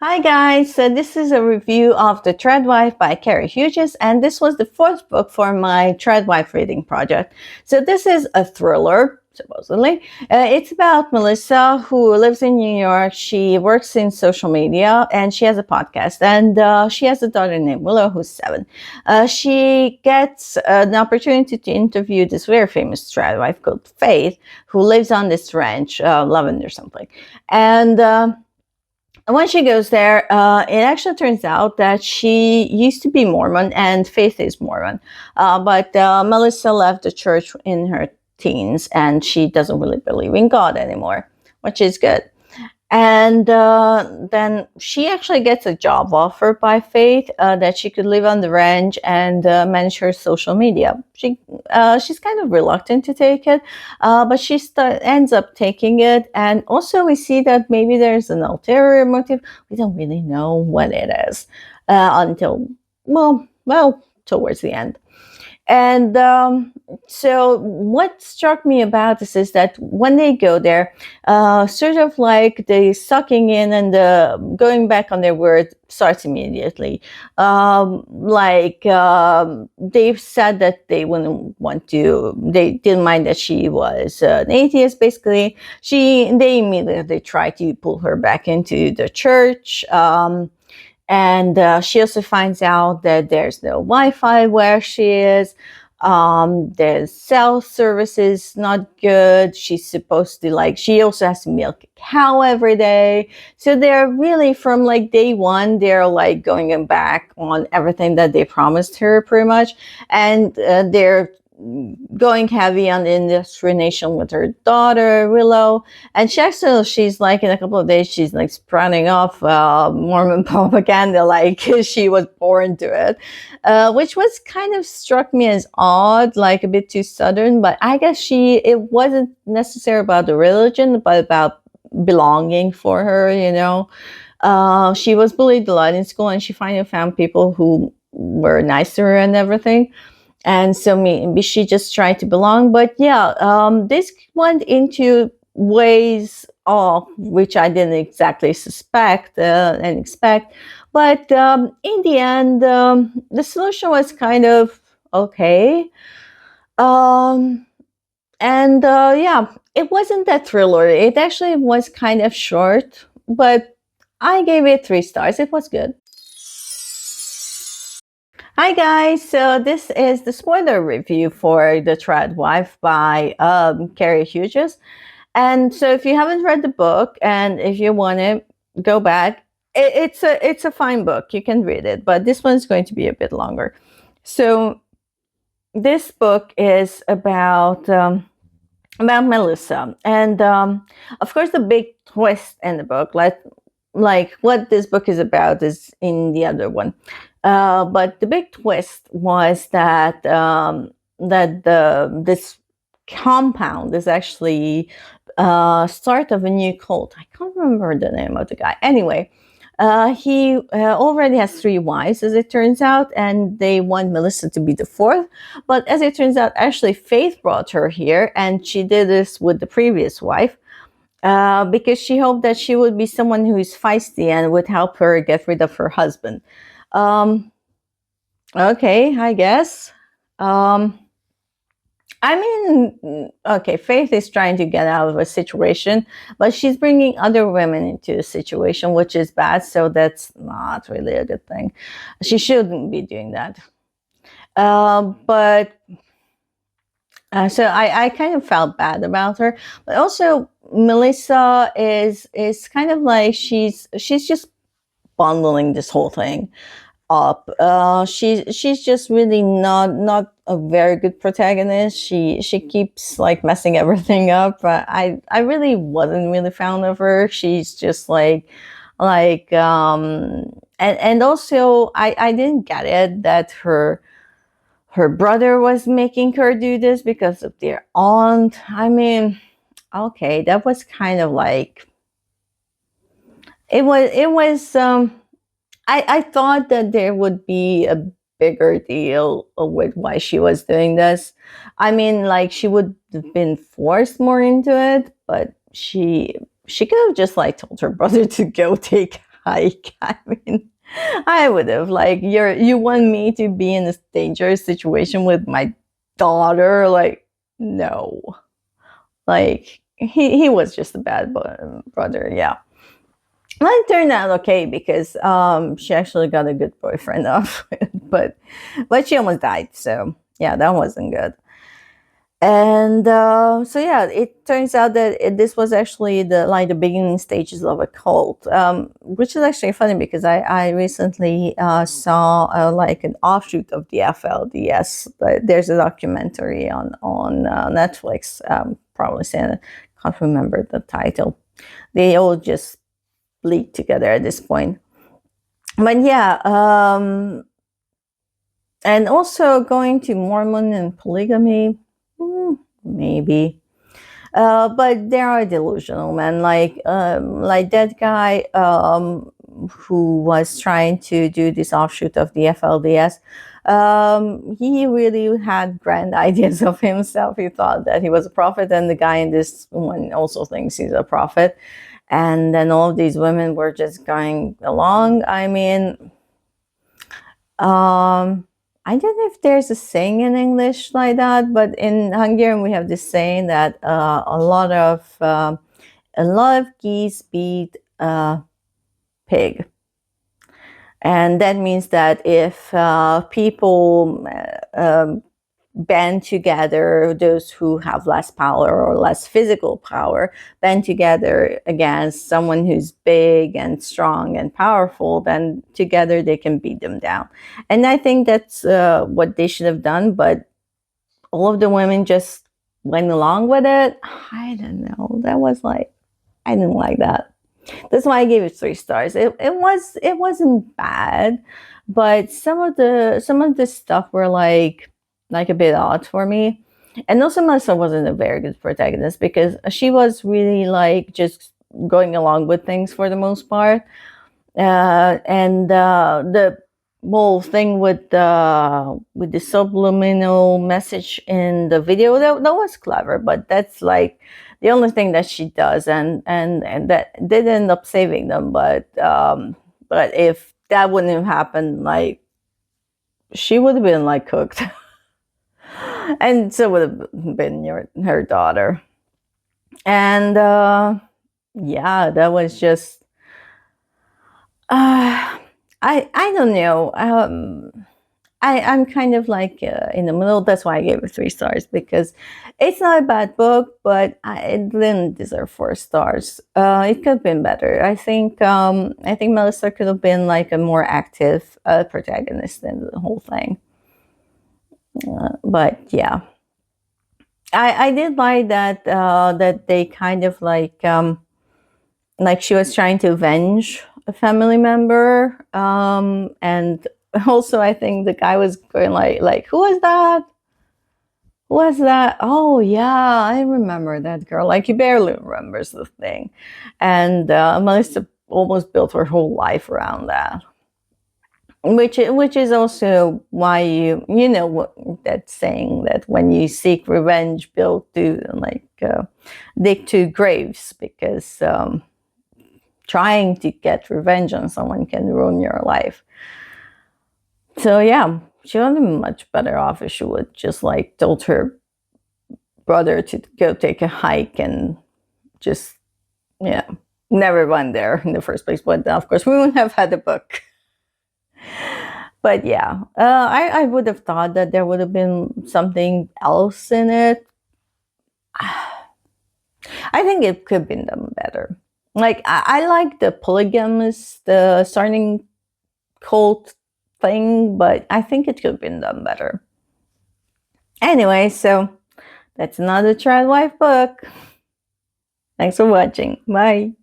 Hi guys, so this is a review of The Threadwife by Carrie Hughes, and this was the fourth book for my Threadwife reading project. So this is a thriller, supposedly. It's about Melissa, who lives in New York. She works in social media and she has a podcast, and she has a daughter named Willow who's 7. She gets an opportunity to interview this very famous Threadwife called Faith, who lives on this ranch, Lavender something. And when she goes there, it actually turns out that she used to be Mormon and Faith is Mormon. But Melissa left the church in her teens and she doesn't really believe in God anymore, which is good. And then she actually gets a job offer by Faith that she could live on the ranch and manage her social media. She's kind of reluctant to take it, but she ends up taking it. And also we see that maybe there's an ulterior motive. We don't really know what it is until, well, towards the end. And so what struck me about this is that when they go there, sort of like the sucking in and the going back on their word starts immediately. They've said that they they didn't mind that she was an atheist, basically. They immediately try to pull her back into the church. And she also finds out that there's no Wi-Fi where she is. The cell service is not good. She's supposed to she also has to milk a cow every day. So they're really from day one, they're going back on everything that they promised her pretty much. And they're going heavy on the indoctrination with her daughter Willow, and she's in a couple of days she's sprouting off Mormon propaganda she was born to it, which was kind of struck me as odd, a bit too sudden. But I guess it wasn't necessarily about the religion but about belonging for her. She was bullied a lot in school and she finally found people who were nice to her and everything. And so maybe she just tried to belong. But yeah, this went into ways of which I didn't exactly suspect and expect. But in the end, the solution was kind of okay. Yeah, it wasn't that thriller. It actually was kind of short, but I gave it 3 stars. It was good. Hi guys, so this is the spoiler review for The Threadwife by Carrie Hughes. And so if you haven't read the book and if you want to go back, it's a fine book. You can read it, but this one's going to be a bit longer. So this book is about Melissa, and of course the big twist in the book, like what this book is about, is in the other one. But the big twist was that this compound is actually start of a new cult. I can't remember the name of the guy. Anyway, he already has 3 wives, as it turns out, and they want Melissa to be the 4th. But as it turns out, actually Faith brought her here, and she did this with the previous wife. Because she hoped that she would be someone who is feisty and would help her get rid of her husband. Okay, I guess. Okay, Faith is trying to get out of a situation, but she's bringing other women into the situation, which is bad, so that's not really a good thing. She shouldn't be doing that. So I kind of felt bad about her, but also Melissa is kind of she's just bundling this whole thing up. She's just really not a very good protagonist. She keeps messing everything up. I really wasn't really fond of her. She's just and also I didn't get it that her brother was making her do this because of their aunt. I mean, okay, that was kind of it was I thought that there would be a bigger deal with why she was doing this. I mean, she would have been forced more into it, but she could have just told her brother to go take hike. I mean, I would have like you want me to be in this dangerous situation with my daughter? Like, no. Like he was just a bad brother. Yeah. Well, it turned out okay because she actually got a good boyfriend off it, but she almost died. So yeah, that wasn't good. And so yeah, it turns out that this was actually the beginning stages of a cult, which is actually funny because I recently saw like an offshoot of the FLDS. There's a documentary on Netflix. Probably saying, I can't remember the title. They all just bleed together at this point. But yeah, and also going to Mormon and polygamy, maybe. But they are delusional, man. Like that guy who was trying to do this offshoot of the FLDS. He really had grand ideas of himself. He thought that he was a prophet, and the guy in this one also thinks he's a prophet. And then all of these women were just going along. I mean, I don't know if there's a saying in English like that, but in Hungarian we have this saying that a lot of geese beat a pig, and that means that if people band together, those who have less power or less physical power band together against someone who's big and strong and powerful, then together they can beat them down. And I think that's what they should have done, but all of the women just went along with it. I don't know, that was like, I didn't like that. That's why I gave it 3 stars. It wasn't bad, but some of the stuff were like a bit odd for me. And also Melissa wasn't a very good protagonist because she was really like just going along with things for the most part. And the whole thing with the subliminal message in the video, that was clever, but that's like the only thing that she does, and that did end up saving them. But if that wouldn't have happened, like she would have been like cooked. And so would have been her daughter. And yeah, that was just I don't know. I'm kind of like in the middle. That's why I gave it 3 stars, because it's not a bad book, but it didn't deserve 4 stars. It could have been better. I think Melissa could have been like a more active protagonist in the whole thing. But yeah, I did like that they kind of like she was trying to avenge a family member, and also I think the guy was going like who was that? Who was that? Oh yeah, I remember that girl. Like he barely remembers the thing, and Melissa almost built her whole life around that. Which is also why you know what that saying that when you seek revenge, build to dig two graves, because trying to get revenge on someone can ruin your life. So yeah, she would have been much better off if she would just like told her brother to go take a hike and just never went there in the first place. But of course we wouldn't have had the book. But yeah, I would have thought that there would have been something else in it. I think it could have been done better. Like I like the polygamist, the starting cult thing, but I think it could have been done better. Anyway, so that's another child wife book. Thanks for watching. Bye.